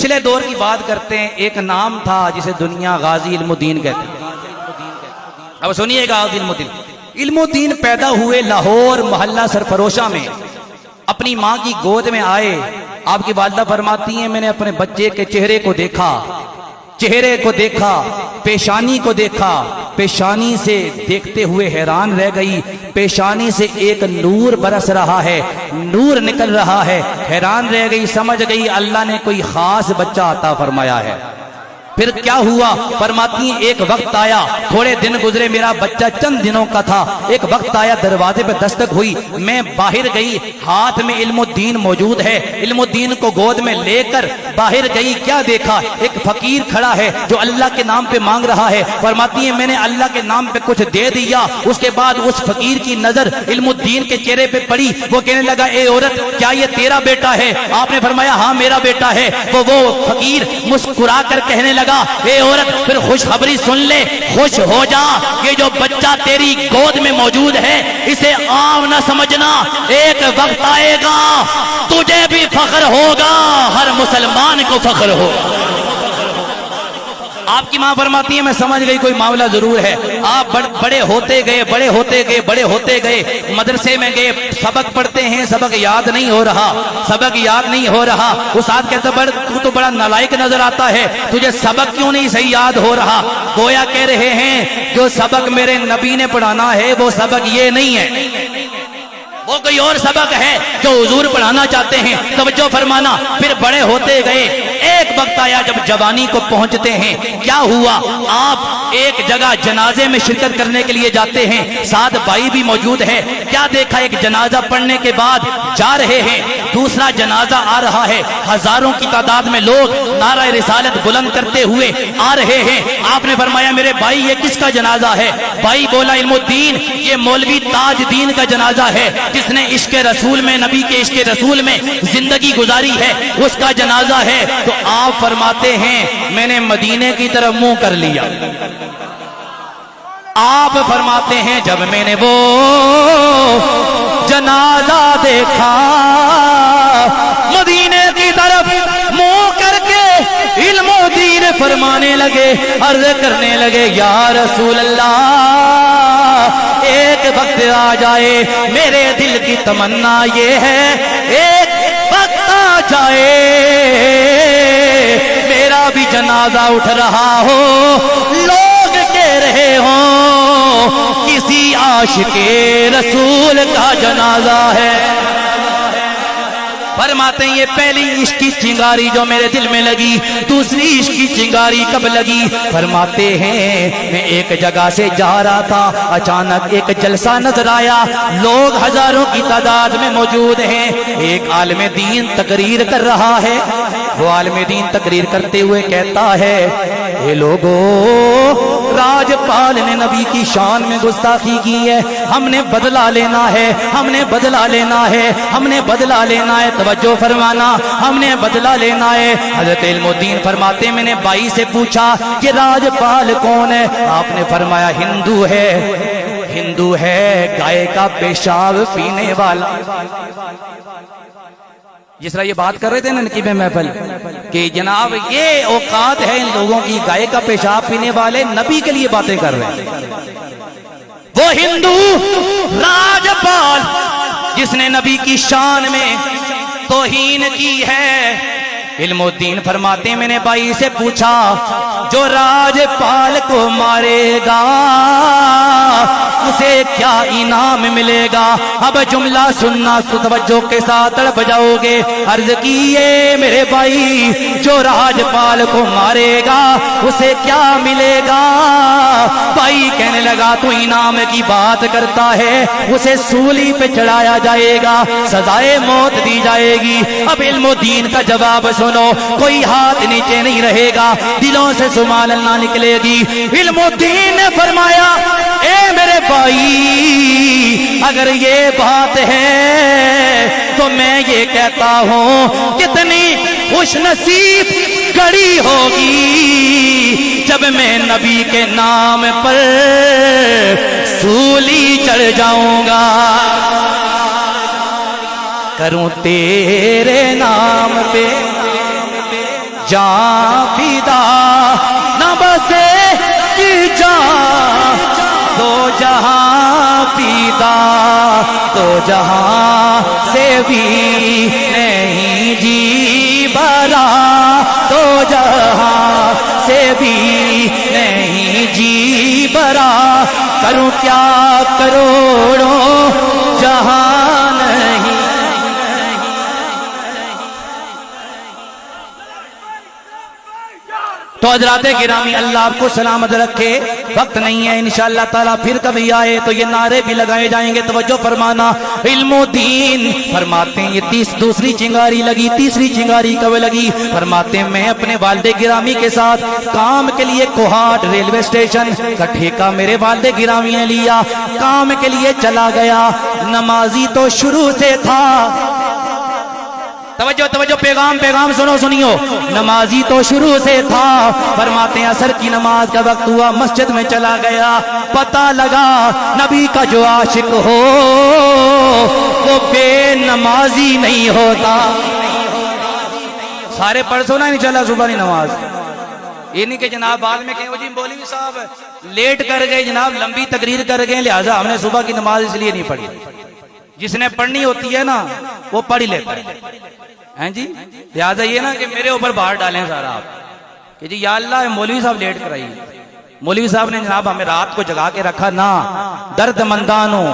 پچھلے دور کی بات کرتے ہیں، ایک نام تھا جسے دنیا غازی علم الدین کہتے ہیں۔ اب سنیے گا، غازی علم الدین پیدا ہوئے لاہور محلہ سرفروشہ میں، اپنی ماں کی گود میں آئے۔ آپ کی والدہ فرماتی ہیں میں نے اپنے بچے کے چہرے کو دیکھا، پیشانی کو دیکھا، پیشانی سے دیکھتے ہوئے حیران رہ گئی۔ پیشانی سے ایک نور برس رہا ہے، نور نکل رہا ہے، حیران رہ گئی، سمجھ گئی اللہ نے کوئی خاص بچہ عطا فرمایا ہے۔ پھر کیا ہوا؟ فرماتی ہیں ایک وقت آیا، تھوڑے دن گزرے، میرا بچہ چند دنوں کا تھا، ایک وقت آیا دروازے پہ دستک ہوئی، میں باہر گئی، ہاتھ میں علم الدین موجود ہے، علم الدین کو گود میں لے کر باہر گئی۔ کیا دیکھا؟ ایک فقیر کھڑا ہے جو اللہ کے نام پہ مانگ رہا ہے۔ فرماتی ہیں میں نے اللہ کے نام پہ کچھ دے دیا، اس کے بعد اس فقیر کی نظر علم الدین کے چہرے پہ پڑی، وہ کہنے لگا اے عورت کیا یہ تیرا بیٹا ہے؟ آپ نے فرمایا ہاں میرا بیٹا ہے۔ وہ فقیر مسکرا کر کہنے لگا اے عورت پھر خوشخبری سن لے، خوش ہو جا، یہ جو بچہ تیری گود میں موجود ہے اسے عام نہ سمجھنا، ایک وقت آئے گا تجھے بھی فخر ہوگا، ہر مسلمان کو فخر ہوگا۔ آپ کی ماں فرماتی ہے میں سمجھ گئی کوئی معاملہ ضرور ہے۔ آپ بڑے ہوتے گئے، مدرسے میں گئے، سبق پڑھتے ہیں، سبق یاد نہیں ہو رہا، استاد کہتا تو تو بڑا نالائق نظر آتا ہے، تجھے سبق کیوں نہیں صحیح یاد ہو رہا؟ گویا کہہ رہے ہیں جو سبق میرے نبی نے پڑھانا ہے وہ سبق یہ نہیں ہے، وہ کوئی اور سبق ہے جو حضور پڑھانا چاہتے ہیں، توجہ فرمانا۔ پھر بڑے ہوتے گئے، ایک وقت آیا جب جوانی کو پہنچتے ہیں، کیا ہوا؟ آپ ایک جگہ جنازے میں شرکت کرنے کے لیے جاتے ہیں، ساتھ بھائی بھی موجود ہے۔ کیا دیکھا؟ ایک جنازہ پڑھنے کے بعد جا رہے ہیں، دوسرا جنازہ آ رہا ہے، ہزاروں کی تعداد میں لوگ نعرہ رسالت بلند کرتے ہوئے آ رہے ہیں۔ آپ نے فرمایا میرے بھائی یہ کس کا جنازہ ہے؟ بھائی بولا علم الدین یہ مولوی تاج دین کا جنازہ ہے، جس نے عشق رسول میں، نبی کے عشق رسول میں زندگی گزاری ہے، اس کا جنازہ ہے۔ تو آپ فرماتے ہیں میں نے مدینے کی طرف منہ کر لیا۔ آپ فرماتے ہیں جب میں نے وہ جنازہ دیکھا، مدینے کی طرف منہ کر کے علم الدین فرمانے لگے، عرض کرنے لگے یا رسول اللہ ایک وقت آ جائے، میرے دل کی تمنا یہ ہے ایک وقت آ جائے میرا بھی جنازہ اٹھ رہا ہو، لوگ کہہ رہے ہوں کسی عاشق رسول کا جنازہ ہے۔ فرماتے ہیں یہ پہلی عشق کی چنگاری جو میرے دل میں لگی، دوسری عشق کی چنگاری کب لگی؟ فرماتے ہیں میں ایک جگہ سے جا رہا تھا، اچانک ایک جلسہ نظر آیا، لوگ ہزاروں کی تعداد میں موجود ہیں، ایک عالم دین تقریر کر رہا ہے۔ وہ عالم دین تقریر کرتے ہوئے کہتا ہے اے لوگو راجپال نے نبی کی شان میں گستاخی کی ہے، ہم نے بدلہ لینا ہے، ہم نے بدلہ لینا ہے، ہم نے بدلہ لینا ہے، توجہ فرمانا، ہم نے بدلہ لینا ہے۔ حضرت علم الدین فرماتے میں نے بھائی سے پوچھا کہ راجپال کون ہے؟ آپ نے فرمایا ہندو ہے گائے کا پیشاب پینے والا۔ جس طرح یہ بات کر رہے تھے نا نقیب محفل کہ جناب یہ اوقات ہے ان لوگوں کی، گائے کا پیشاب پینے والے نبی کے لیے باتیں کر رہے ہیں۔ وہ ہندو راجپال جس نے نبی کی شان میں توہین کی ہے۔ علم الدین فرماتے ہیں میں نے بھائی سے پوچھا جو راجپال کو مارے گا اسے کیا انعام ملے گا؟ اب جملہ سننا توجہ کے ساتھ تڑپ جاؤ گے۔ عرض کیے میرے بھائی جو راجپال کو مارے گا اسے کیا ملے گا؟ بھائی کہنے لگا تو انعام کی بات کرتا ہے، اسے سولی پہ چڑھایا جائے گا، سزائے موت دی جائے گی۔ اب علم الدین کا جواب سنو، کوئی ہاتھ نیچے نہیں رہے گا، دلوں سے سبحان اللہ نکلے گی۔ علم الدین نے فرمایا اے میرے بھائی اگر یہ بات ہے تو میں یہ کہتا ہوں کتنی خوش نصیب گھڑی ہوگی جب میں نبی کے نام پر سولی چڑھ جاؤں گا، کروں تیرے نام پہ جان فدا نہ بسے کی جان دو جہاں فدا تو جہاں سے بھی نہیں جی بھرا تو جہاں سے بھی نہیں جی بھرا کروں کیا کروڑوں جہاں نہیں. تو حضرات گرامی اللہ آپ کو سلامت رکھے. وقت نہیں ہے انشاءاللہ تعالیٰ پھر کبھی آئے تو یہ نعرے بھی لگائے جائیں گے. توجہ فرمانا. علم و دین فرماتے ہیں یہ دوسری چنگاری لگی. تیسری چنگاری کب لگی؟ فرماتے ہیں میں اپنے والد گرامی کے ساتھ کام کے لیے کوہاٹ ریلوے اسٹیشن کا ٹھیکہ میرے والد گرامی نے لیا. کام کے لیے چلا گیا. نمازی تو شروع سے تھا. توجہ توجہ پیغام سنو سنیو. نمازی تو شروع سے تھا. فرماتے ہیں عصر کی نماز کا وقت ہوا مسجد میں چلا گیا. پتہ لگا نبی کا جو عاشق ہو وہ بے نمازی نہیں ہوتا. سارے پڑھ سونا نہیں چلا صبح کی نماز. یہ نہیں کہ جناب بعد میں کہیں وہ جی مولوی صاحب لیٹ کر گئے جناب لمبی تقریر کر گئے لہذا ہم نے صبح کی نماز اس لیے نہیں پڑھی. جس نے پڑھنی ہوتی ہے نا وہ پڑھ ہی لیتا ہے جی. لہٰذا یہ نا کہ میرے اوپر بھار ڈالیں سارا آپ کہ جی یا اللہ مولوی صاحب لیٹ کرائی. مولوی صاحب نے جناب ہمیں رات کو جگا کے رکھا نا. درد مندانوں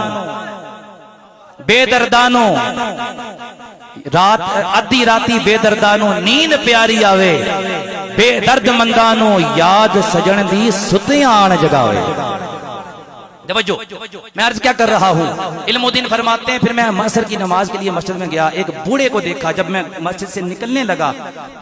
بے دردانوں رات ادھی راتی بے دردانوں نیند پیاری آوے. بے درد مندانوں یاد سجن دی ستیاں آن جگاوے. توجہ میں عرض کیا کر رہا ہوں. علم و دین فرماتے ہیں پھر میں عصر کی نماز کے لیے مسجد میں گیا. ایک بوڑھے کو دیکھا. جب میں مسجد سے نکلنے لگا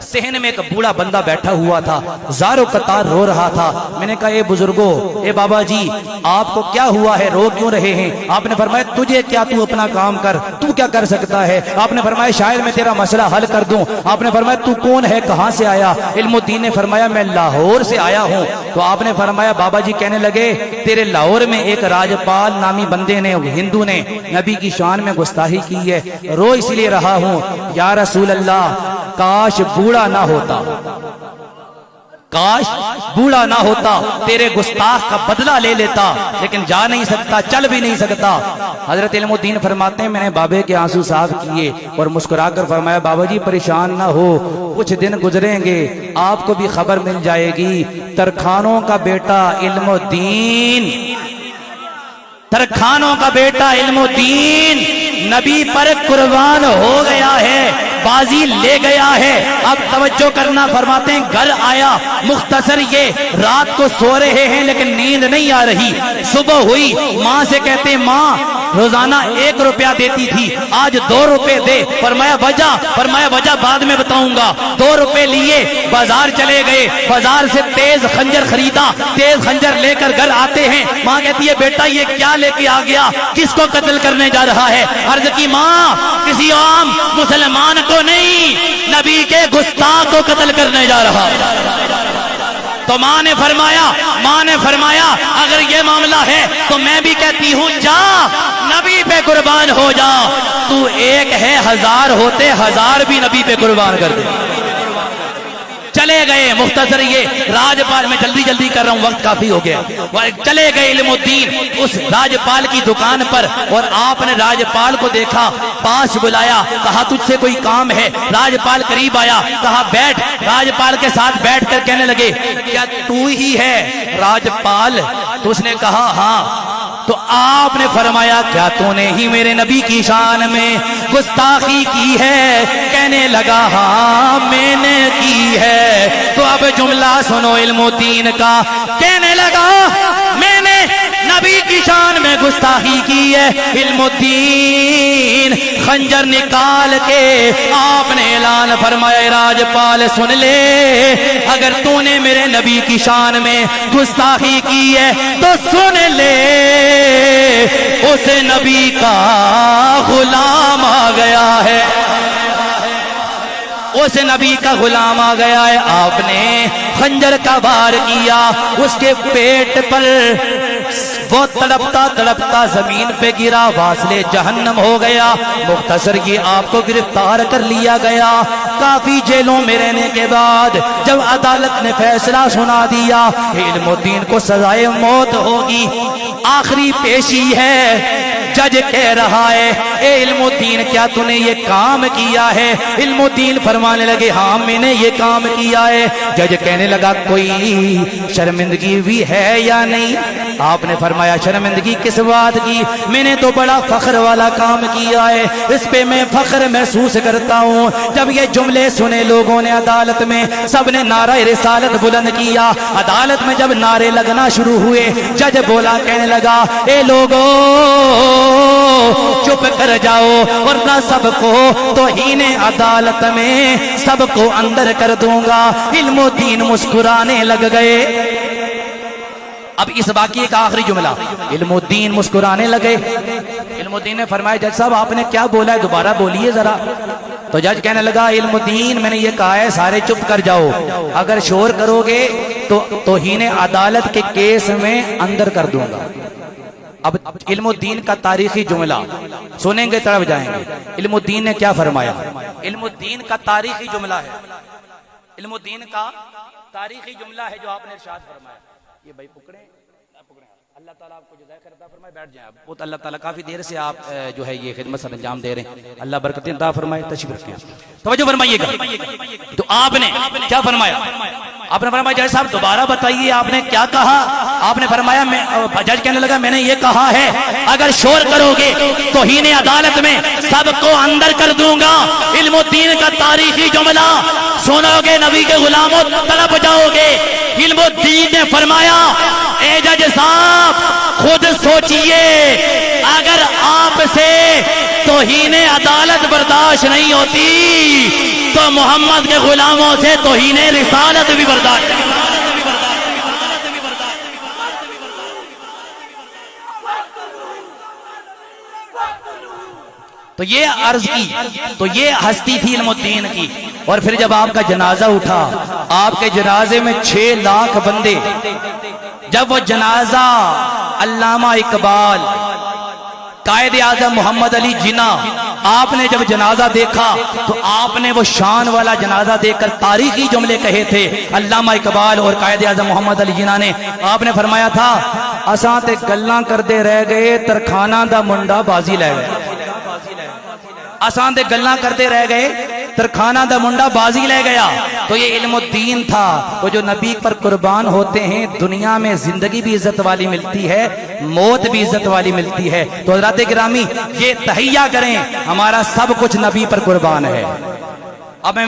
صحن میں ایک بوڑھا بندہ بیٹھا ہوا تھا زارو قطار رو رہا تھا. میں نے کہا اے بزرگو اے بابا جی آپ کو کیا ہوا ہے رو کیوں رہے ہیں؟ آپ نے فرمایا تجھے کیا تو اپنا کام کر تو کیا کر سکتا ہے. آپ نے فرمایا شاید میں تیرا مسئلہ حل کر دوں. آپ نے فرمایا تو کون ہے کہاں سے آیا؟ علم و دین نے فرمایا میں لاہور سے آیا ہوں. تو آپ نے فرمایا بابا جی کہنے لگے تیرے لاہور میں ایک راجپال نامی بندے نے ہندو نے نبی کی شان میں گستاخی کی ہے. رو اس لیے رہا ہوں یا رسول اللہ کاش بوڑھا نہ ہوتا. کاش بوڑھا نہ ہوتا تیرے گستاخ کا بدلہ لے لیتا. لیکن جا نہیں سکتا چل بھی نہیں سکتا. حضرت علم الدین فرماتے ہیں میں نے بابے کے آنسو صاف کیے اور مسکرا کر فرمایا بابا جی پریشان نہ ہو کچھ دن گزریں گے آپ کو بھی خبر مل جائے گی. ترکھانوں کا بیٹا علم الدین ترکھانوں کا بیٹا علم الدین نبی پر قربان ہو گیا ہے. بازی لے گیا ہے. اب توجہ کرنا. فرماتے ہیں گھر آیا مختصر یہ رات کو سو رہے ہیں لیکن نیند نہیں آ رہی. صبح ہوئی ماں سے کہتے ہیں ماں روزانہ 1 روپیہ دیتی تھی آج 2 روپے دے. فرمایا وجہ بعد میں بتاؤں گا. 2 روپے لیے بازار چلے گئے. بازار سے تیز خنجر خریدا. تیز خنجر لے کر گھر آتے ہیں. ماں کہتی ہے بیٹا یہ کیا لے کے آ گیا کس کو قتل کرنے جا رہا ہے؟ عرض کی ماں کسی عام مسلمان کو نہیں نبی کے گستاخ کو قتل کرنے جا رہا. تو ماں نے فرمایا اگر یہ معاملہ ہے تو میں بھی کہتی ہوں جا نبی پہ قربان ہو جا. تو ایک ہے 1000 ہوتے 1000 بھی نبی پہ قربان کر دے. چلے گئے مختصر یہ راجپال میں جلدی کر رہا ہوں وقت کافی ہو گیا. چلے گئے علم الدین اس راجپال کی دکان پر اور آپ نے راجپال کو دیکھا پاس بلایا کہا تجھ سے کوئی کام ہے. راجپال قریب آیا کہا بیٹھ. راجپال کے ساتھ بیٹھ کر کہنے لگے کیا تو ہی ہے راجپال؟ تو اس نے کہا ہاں. تو آپ نے فرمایا کیا تو نے ہی میرے نبی کی شان میں گستاخی کی ہے؟ کہنے لگا ہاں میں نے کی ہے. تو اب جملہ سنو علم الدین کا. کہنے لگا میں نے نبی کی شان میں گستاخی کی ہے. علم الدین خنجر نکال کے آپ نے اعلان فرمایا راجپال سن لے اگر تو نے میرے نبی کی شان میں گستاخی کی ہے تو سن لے اس نبی کا غلام آ گیا ہے. اس نبی کا غلام آ گیا ہے. آپ نے خنجر کا وار کیا اس کے پیٹ پر وہ تڑپتا تڑپتا زمین پہ گرا، واصل جہنم ہو گیا۔ مختصر یہ آپ کو گرفتار کر لیا گیا۔ کافی جیلوں میں رہنے کے بعد جب عدالت نے فیصلہ سنا دیا علم الدین کو سزائے موت ہوگی، آخری پیشی ہے، جج کہہ رہا ہے اے علم الدین کیا تو نے یہ کام کیا ہے؟ علم الدین فرمانے لگے ہاں میں نے یہ کام کیا ہے۔ جج کہنے لگا کوئی شرمندگی بھی ہے یا نہیں؟ آپ نے فرمایا شرمندگی کس بات کی؟ میں نے تو بڑا فخر والا کام کیا ہے، اس پہ میں فخر محسوس کرتا ہوں۔ جب یہ جملے سنے لوگوں نے عدالت میں، سب نے نعرہ رسالت بلند کیا۔ عدالت میں جب نعرے لگنا شروع ہوئے، جج بولا کہنے لگا اے لوگوں چپ کر جاؤ ورنہ سب کو توہین عدالت میں سب کو اندر کر دوں گا۔ علم الدین مسکرانے لگ گئے۔ اب اس واقعے کا آخری جملہ، علم الدین مسکرانے لگے۔ علم الدین نے فرمایا جج صاحب آپ نے کیا بولا ہے دوبارہ بولیے ذرا۔ تو جج کہنے لگا علم الدین میں نے یہ کہا ہے سارے چپ کر جاؤ، اگر شور کرو گے تو توہین عدالت کے کیس میں اندر کر دوں گا۔ اب علم الدین کا تاریخی جملہ سنیں گے تڑپ جائیں گے۔ علم الدین نے کیا فرمایا؟ علم الدین کا تاریخی جملہ ہے، علم الدین کا تاریخی جملہ ہے جو آپ نے ارشاد فرمایا۔ یہ بھائی پکڑیں، اللہ تعالیٰ آپ کو جزائے خیر عطا فرمائے، بیٹھ جائیں آپ۔ بہت اللہ تعالیٰ کافی دیر سے آپ جو ہے یہ خدمت سر انجام دے رہے ہیں، اللہ برکتیں عطا فرمائے۔ تشریف رکھیں، توجہ فرمائیے گا۔ تو آپ نے کیا فرمایا؟ آپ نے فرمایا جج صاحب دوبارہ بتائیے آپ نے کیا کہا؟ آپ نے فرمایا جج کہنے لگا میں نے یہ کہا ہے اگر شور کرو گے توہین عدالت میں سب کو اندر کر دوں گا۔ علم الدین کا تاریخی جملہ سنو گے نبی کے غلاموں تڑپ جاؤ گے۔ علم الدین نے فرمایا اے جج صاحب خود سوچئے اگر آپ سے توہین عدالت برداشت نہیں ہوتی تو محمد کے غلاموں سے توہین رسالت بھی برداشت نہیں۔ تو یہ عرض کی، تو یہ ہستی تھی علم الدین کی۔ اور پھر جب آپ کا جنازہ اٹھا، آپ کے جنازے میں 6 لاکھ بندے، جب وہ جنازہ علامہ اقبال، قائد اعظم محمد علی جناح، آپ نے جب جنازہ دیکھا تو آپ نے وہ شان والا جنازہ دیکھ کر تاریخی جملے کہے تھے۔ علامہ اقبال اور قائد اعظم محمد علی جناح نے آپ نے فرمایا تھا اساں تے گلاں کردے رہ گئے ترخانہ دا منڈا بازی لے گئے۔ اساں تے گلاں کرتے رہ گئے ترخانہ دا منڈا بازی لے گیا۔ تو یہ علم الدین تھا، وہ جو نبی پر قربان ہوتے ہیں دنیا میں زندگی بھی عزت والی ملتی ہے، موت بھی عزت والی ملتی ہے۔ تو حضرات گرامی یہ تہیہ کریں ہمارا سب کچھ نبی پر قربان ہے۔ اب